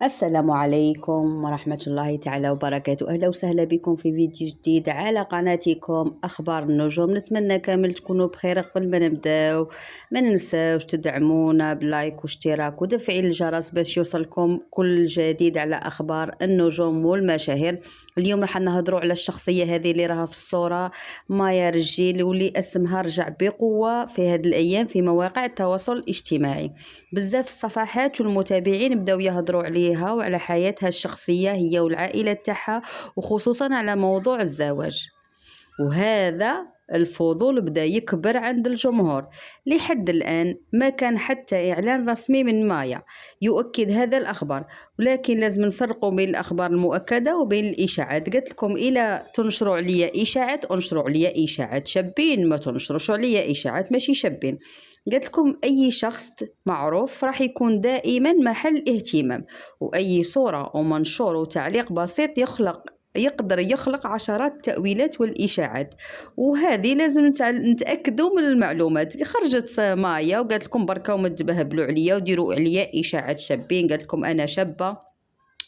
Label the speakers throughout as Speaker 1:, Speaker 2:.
Speaker 1: السلام عليكم ورحمة الله تعالى وبركاته. أهلا وسهلا بكم في فيديو جديد على قناتكم أخبار النجوم. نتمنى كامل تكونوا بخير. قبل ما نبداو ما ننساوش تدعمونا بلايك واشتراك وتفعيل الجرس باش يوصلكم كل جديد على أخبار النجوم والمشاهير. اليوم راح نهضروا على الشخصية هذه اللي راها في الصورة، مايا رجيل، واللي اسمها رجع بقوة في هذه الأيام في مواقع التواصل الاجتماعي. بزاف الصفحات والمتابعين بداو يهضروا عليها وعلى حياتها الشخصية هي والعائلة تاعها، وخصوصا على موضوع الزواج. وهذا الفضول بدا يكبر عند الجمهور. لحد الآن ما كان حتى إعلان رسمي من مايا يؤكد هذا الأخبار، ولكن لازم نفرقوا بين الأخبار المؤكدة وبين الإشاعات. قلت لكم إلا تنشروا عليا إشاعات انشروا عليا إشاعات شابين، ما تنشروش عليا إشاعات ماشي شابين. قلت لكم أي شخص معروف راح يكون دائما محل اهتمام، وأي صورة ومنشور وتعليق بسيط يقدر يخلق عشرات التأويلات والإشاعات. وهذه لازم نتأكدوا من المعلومات. خرجت مايا وقالت لكم بركة وما تبهبلوا عليا وديروا عليا إشاعات شابين. قالت لكم أنا شابة،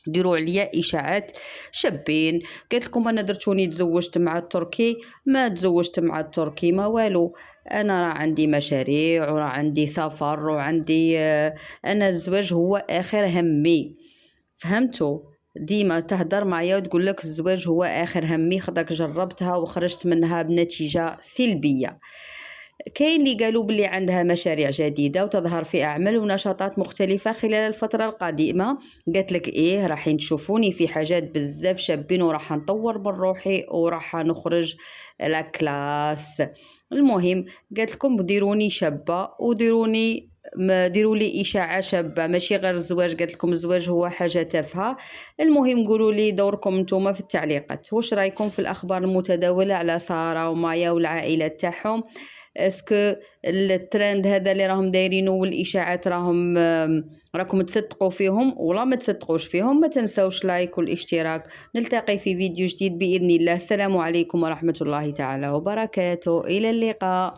Speaker 1: ديروا عليا اشاعات شابين. قالت لكم انا درتوني تزوجت مع التركي، ما تزوجت مع التركي ما والو. انا راه عندي مشاريع وراه عندي سفر وعندي انا الزواج هو اخر همي. فهمتوا؟ ديما تهدر معايا وتقول لك الزواج هو اخر همي، خدك جربتها وخرجت منها بنتيجة سلبية. كاين اللي قالوا بلي عندها مشاريع جديدة وتظهر في أعمال ونشاطات مختلفة خلال الفترة القادمة. قالت لك إيه راح تشوفوني في حاجات بزاف شابين وراح نطور من روحي وراح نخرج لا كلاس. المهم قالت لكم ديروني شابة وديروني ما ديروا لي اشاعه شابه ماشي غير الزواج. قالت لكم الزواج هو حاجه تافهه. المهم قولوا لي دوركم نتوما في التعليقات، واش رايكم في الاخبار المتداوله على ساره ومايا والعائله تاعهم؟ اسكو الترند هذا اللي راهم دايرينه والاشاعات راكم تصدقوا فيهم ولا ما تصدقوش فيهم؟ ما تنسوش لايك والاشتراك. نلتقي في فيديو جديد باذن الله. السلام عليكم ورحمه الله تعالى وبركاته. الى اللقاء.